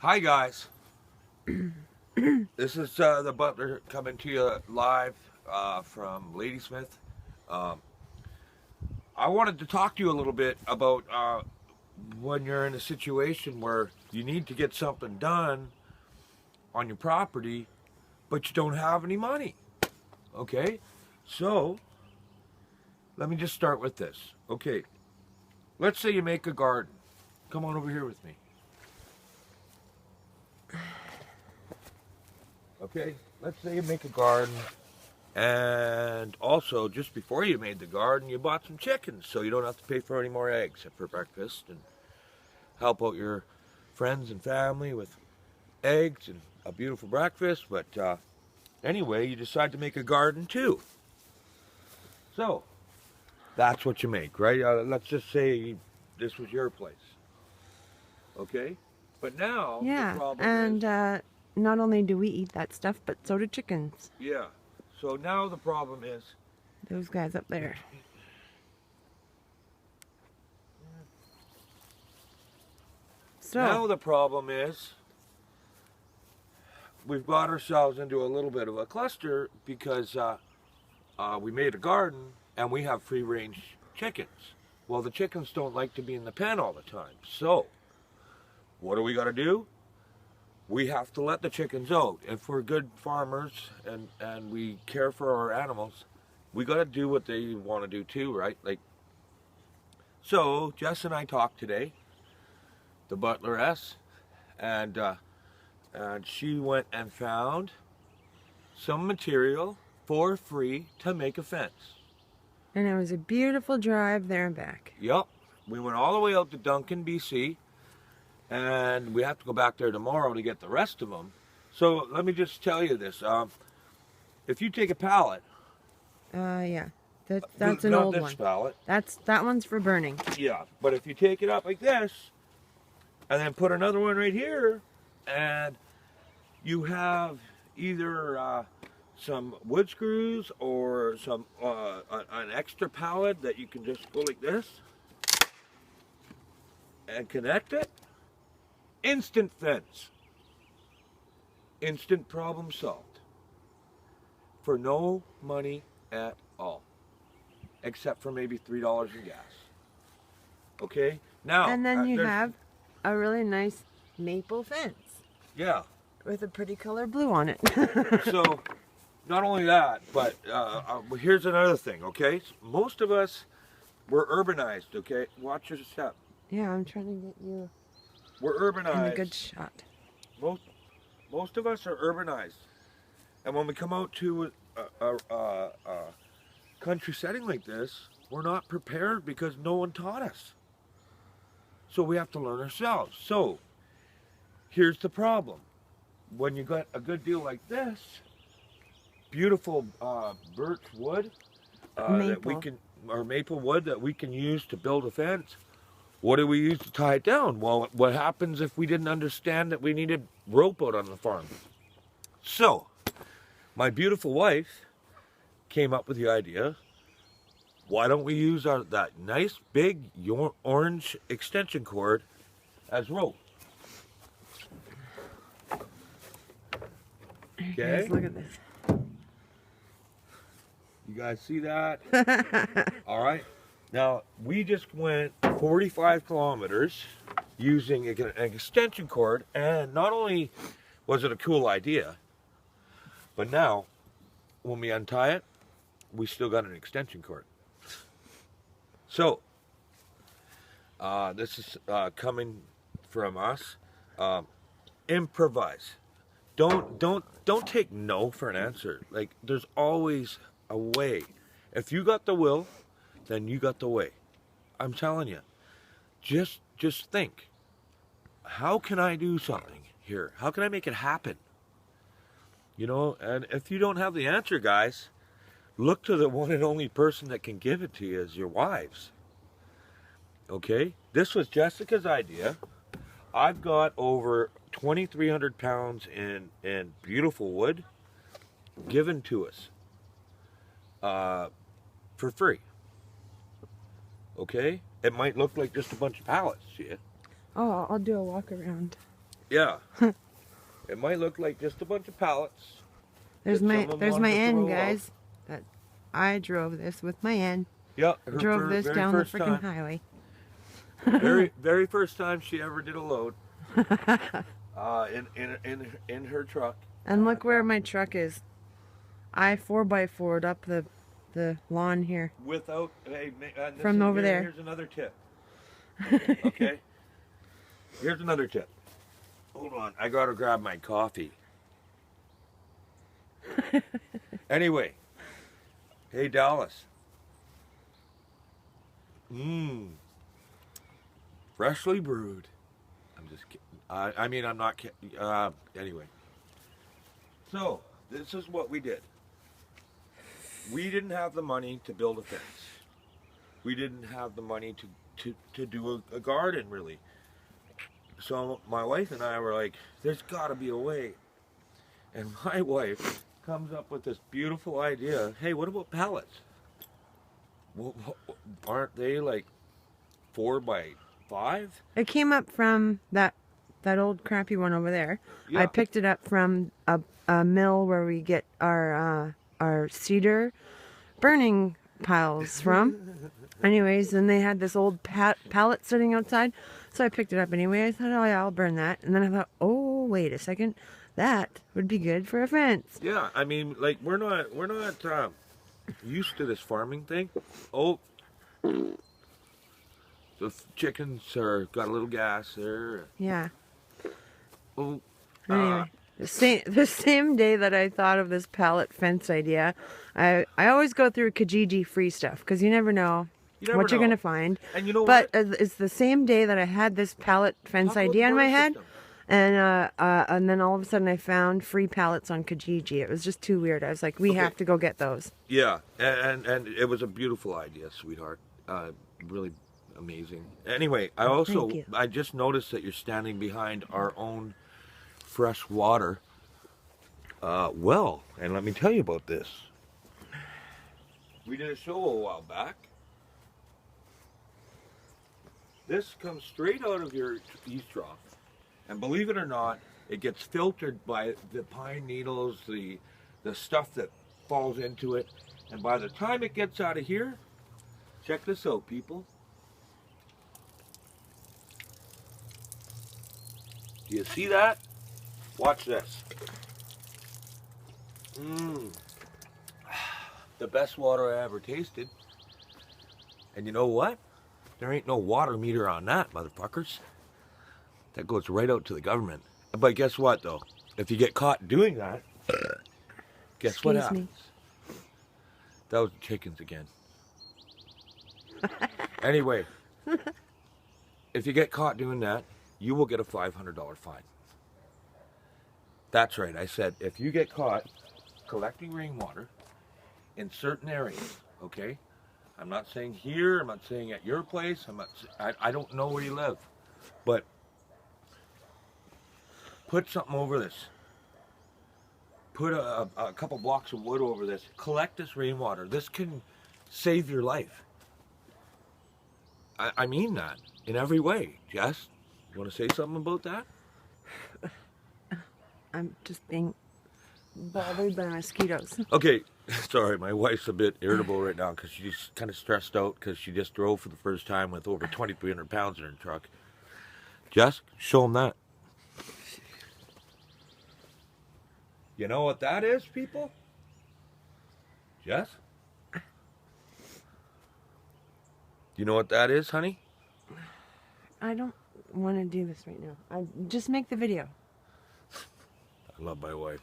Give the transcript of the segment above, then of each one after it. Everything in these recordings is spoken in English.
Hi guys, this is the butler coming to you live from Ladysmith. Um, I wanted to talk to you a little bit about when you're in a situation where you need to get something done on your property, but you don't have any money. Okay, so let me just start with this. Okay, let's say you make a garden. Come on over here with me. Okay, let's say you make a garden, and also just before you made the garden, you bought some chickens, so you don't have to pay for any more eggs for breakfast, and help out your friends and family with eggs and a beautiful breakfast. But anyway, you decide to make a garden too. So that's what you make, right? Let's just say this was your place. Okay, but now the problem is, not only do we eat that stuff, but so do chickens. yeah. So now the problem is those guys up there. So now the problem is we've got ourselves into a little bit of a cluster because we made a garden and we have free-range chickens. Well, the chickens don't like to be in the pen all the time. So what do we got to do? We have to let the chickens out. If we're good farmers and we care for our animals, we got to do what they want to do too, right? So Jess and I talked today, the butleress, and she went and found some material for free to make a fence. And it was a beautiful drive there and back. Yep. We went all the way out to Duncan, BC, and we have to go back there tomorrow to get the rest of them. So let me just tell you this. If you take a pallet. Yeah. That's an old one. Not this pallet. That one's for burning. Yeah, but if you take it up like this, and then put another one right here, and you have either some wood screws or some an extra pallet that you can just go like this and connect it. Instant fence. Instant problem solved. For no money at all. Except for maybe $3 in gas. Okay? Now, and then you have a really nice maple fence. Yeah. With a pretty color blue on it. So, not only that, but here's another thing, okay? Most of us, we're urbanized, okay? Watch your step. Yeah, I'm trying to get you we're urbanized. in a good shot. Most of us are urbanized. And when we come out to a country setting like this, we're not prepared because no one taught us. So we have to learn ourselves. So here's the problem. When you got a good deal like this, beautiful birch wood that we can, or maple wood that we can use to build a fence, what do we use to tie it down? Well, what happens if we didn't understand that we needed rope out on the farm? So my beautiful wife came up with the idea, why don't we use that nice big orange extension cord as rope? Okay. Guys, look at this. You guys see that? All right. Now, we just went 45 kilometers using an extension cord, and not only was it a cool idea, but now, when we untie it, we still got an extension cord. So, this is coming from us. Improvise. Don't take no for an answer. Like, there's always a way. If you got the will, then you got the way. I'm telling you. Just think. How can I do something here? How can I make it happen? You know, and if you don't have the answer, guys, look to the one and only person that can give it to you is your wives. Okay? This was Jessica's idea. I've got over 2,300 pounds in beautiful wood given to us for free. Okay? It might look like just a bunch of pallets, see it? Oh, I'll do a walk around. Yeah. It might look like just a bunch of pallets. There's that my someone there's my wanted to end, throw out. guys. That I drove this with my end. Yeah. Drove this very down the first freaking time. highway. Very first time she ever did a load. In her truck. And look where my truck is. I 4x4'd up the lawn here. Without From over there. Here's another tip. Okay. Here's another tip. Hold on, I gotta grab my coffee. Anyway, hey Dallas. Freshly brewed. I'm just kidding. I mean, I'm not kidding. Anyway. So, this is what we did. We didn't have the money to build a fence. We didn't have the money to do a garden, really. So my wife and I were like, there's got to be a way. And my wife comes up with this beautiful idea. Hey, what about pallets? Well, aren't they like 4x5? It came up from that old crappy one over there. Yeah. I picked it up from a mill where we get our cedar burning piles from. Anyways, and they had this old pallet sitting outside, so I picked it up anyway. I thought, oh yeah, I'll burn that. And then I thought, oh wait a second, that would be good for a fence. Yeah, I mean, like we're not used to this farming thing. Oh, the chickens got a little gas there. Yeah. Oh. Anyway, the same day that I thought of this pallet fence idea, I always go through Kijiji free stuff because you never know what you're gonna find. And you know but what? It's the same day that I had this pallet fence idea in my head, and then all of a sudden I found free pallets on Kijiji. It was just too weird. I was like, we have to go get those. Yeah, and it was a beautiful idea, sweetheart. Really amazing. Anyway, I just noticed that you're standing behind our own fresh water well, and let me tell you about this. We did a show a while back. This comes straight out of your yeast trough, and believe it or not, it gets filtered by the pine needles, the stuff that falls into it, and by the time it gets out of here, check this out, people. Do you see that? Watch this. The best water I ever tasted. And you know what? There ain't no water meter on that, motherfuckers. That goes right out to the government. But guess what, though? If you get caught doing that, guess what happens? That was the chickens again. Anyway, if you get caught doing that, you will get a $500 fine. That's right, I said, if you get caught collecting rainwater in certain areas, okay? I'm not saying here, I'm not saying at your place, I don't know where you live, but put something over this. Put a couple blocks of wood over this. Collect this rainwater. This can save your life. I mean that in every way. Jess, you want to say something about that? I'm just being bothered by mosquitoes. Okay, sorry, my wife's a bit irritable right now because she's kind of stressed out because she just drove for the first time with over 2,300 pounds in her truck. Jess, show them that. You know what that is, people? Jess? You know what that is, honey? I don't want to do this right now. Just make the video. I love my wife.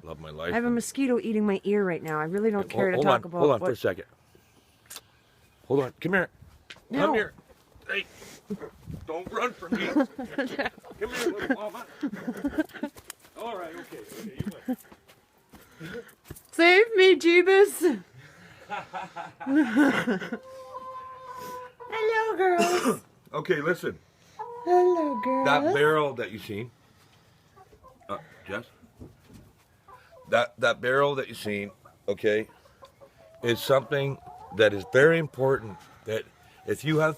I love my life. I have a mosquito eating my ear right now. I really don't care to talk about. Hold on for a second. Hold on. Come here. No. Come here. Hey. Don't run from me. Come here, little mama. All right. Okay. You win. Save me, Jeebus. Hello, girls. Okay, listen. Hello, girls. That barrel that you seen. Jess? That barrel that you seen, okay, is something that is very important. That if you have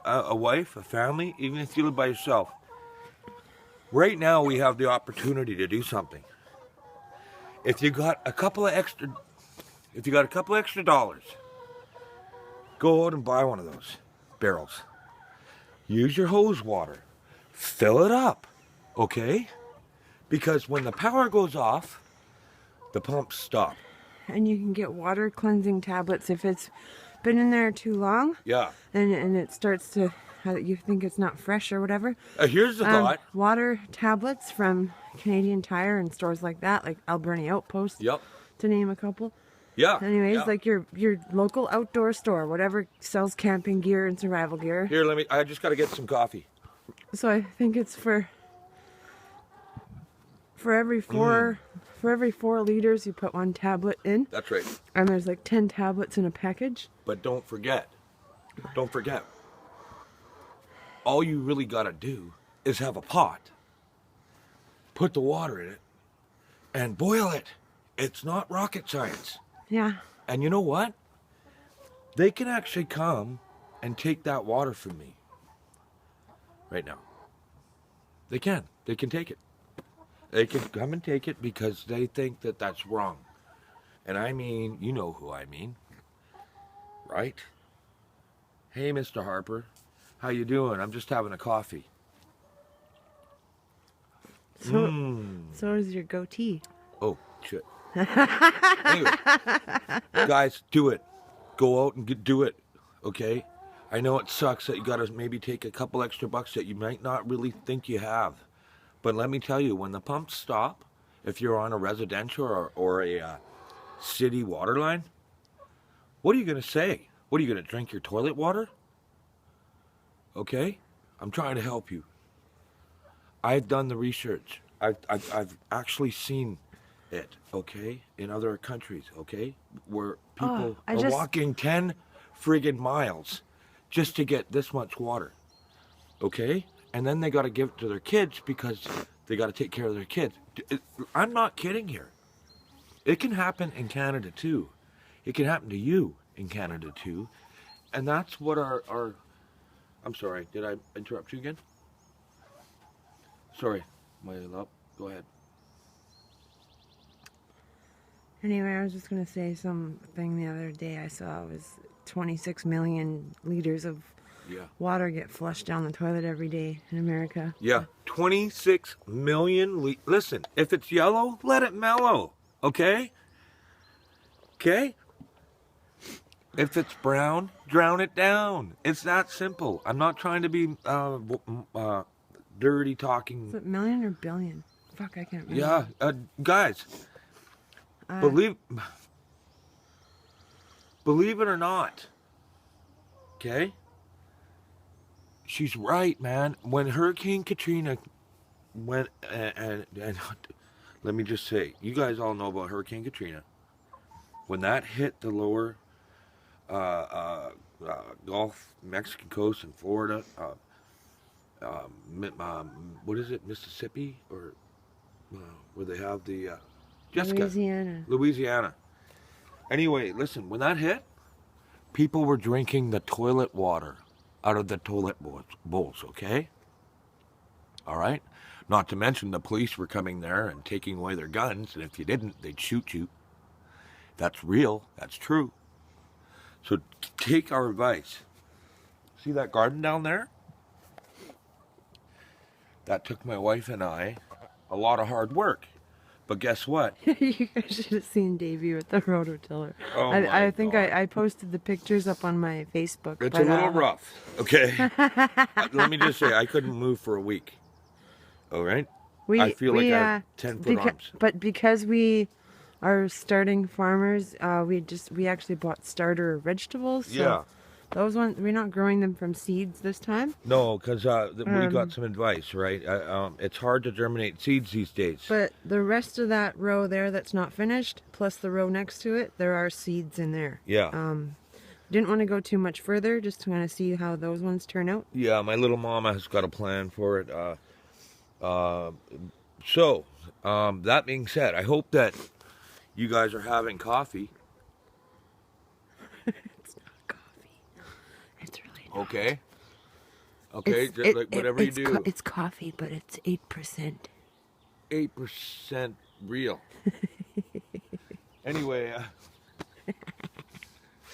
a wife, a family, even if you live by yourself, Right now we have the opportunity to do something. If you got a couple of extra dollars, go out and buy one of those barrels. Use your hose water. Fill it up, okay? Because when the power goes off, the pumps stop. And you can get water cleansing tablets if it's been in there too long. Yeah. And it starts to, you think it's not fresh or whatever. Here's the thought. Water tablets from Canadian Tire and stores like that, like Alberni Outpost, Yep. to name a couple. Yeah. Anyways, yeah. like your local outdoor store, whatever sells camping gear and survival gear. Here, I just got to get some coffee. So I think it's for every 4 liters you put one tablet in. That's right. And there's like 10 tablets in a package. But don't forget, all you really got to do is have a pot, put the water in it, and boil it. It's not rocket science. Yeah. And you know what? They can actually come and take that water from me right now. They can take it. They can come and take it because they think that that's wrong. And I mean, you know who I mean, right? Hey, Mr. Harper, how you doing? I'm just having a coffee. So is your goatee. Oh, shit. Anyway, guys, do it. Go out and do it, okay? I know it sucks that you gotta maybe take a couple extra bucks that you might not really think you have. But let me tell you, when the pumps stop, if you're on a residential or a city water line, what are you going to say? What are you going to drink your toilet water? Okay? I'm trying to help you. I've done the research. I've actually seen it, okay, in other countries, okay, where people are walking 10 friggin' miles just to get this much water, okay? And then they got to give it to their kids because they got to take care of their kids. I'm not kidding here. It can happen in Canada too. It can happen to you in Canada too. And that's what our I'm sorry, did I interrupt you again? Sorry, my love. Go ahead. Anyway, I was just going to say something the other day I saw was 26 million liters of water get flushed down the toilet every day in America. Yeah, 26 million. Listen, if it's yellow, let it mellow, okay? Okay? If it's brown, drown it down. It's that simple. I'm not trying to be dirty talking. Is it million or billion? Fuck, I can't remember. Yeah, guys, believe it or not, okay? She's right, man. When Hurricane Katrina went, and let me just say, you guys all know about Hurricane Katrina. When that hit the lower Gulf, Mexican coast, and Florida, what is it, Mississippi, or where they have the Jessica, Louisiana. Anyway, listen, when that hit, people were drinking the toilet water out of the toilet bowls, okay? All right? Not to mention the police were coming there and taking away their guns, and if you didn't, they'd shoot you. That's real. That's true. So take our advice. See that garden down there? That took my wife and I a lot of hard work. But guess what? You guys should have seen Davey with the rototiller. Oh I think I posted the pictures up on my Facebook. It's a little rough, okay? Let me just say, I couldn't move for a week. All right? I feel like I have 10-foot arms. But because we are starting farmers, we actually bought starter vegetables. So Yeah. Those ones, we're not growing them from seeds this time. No, because we got some advice, right? It's hard to germinate seeds these days. But the rest of that row there that's not finished, plus the row next to it, there are seeds in there. Yeah. Didn't want to go too much further, just to kind of see how those ones turn out. Yeah, my little mama has got a plan for it. So, that being said, I hope that you guys are having coffee. It's not coffee. It's really not. Okay. Okay, just like whatever you do. It's coffee, but it's 8%. 8% real. Anyway,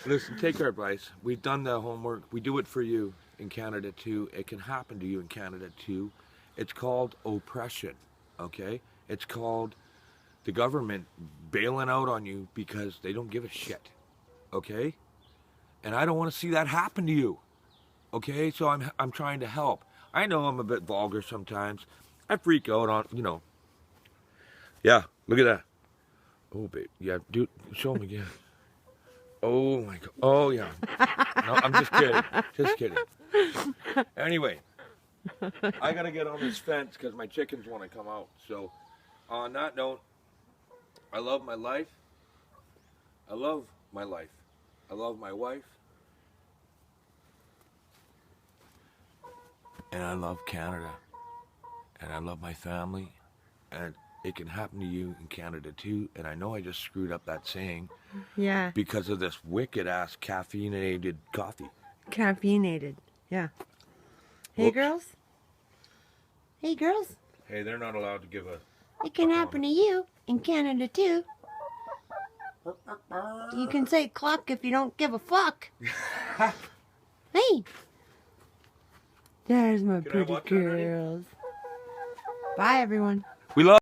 listen, take our advice. We've done the homework. We do it for you in Canada too. It can happen to you in Canada too. It's called oppression, okay? It's called the government bailing out on you because they don't give a shit, okay? And I don't want to see that happen to you, okay? So I'm trying to help. I know I'm a bit vulgar sometimes. I freak out on, you know. Yeah, look at that. Oh, babe. Yeah, dude, show me again. Oh, my God. Oh, yeah. No, I'm just kidding. Just kidding. Anyway, I got to get on this fence because my chickens want to come out. So, on that note, I love my life. I love my life. I love my wife. And I love Canada. And I love my family. And it can happen to you in Canada too. And I know I just screwed up that saying. Yeah. Because of this wicked ass caffeinated coffee. Caffeinated. Yeah. Hey, Whoops. girls. Hey, girls. Hey, they're not allowed to give a... It can happen to you in Canada too. You can say cluck if you don't give a fuck. Hey. There's my Can I pretty watch that, honey? girls. Bye, everyone. We love...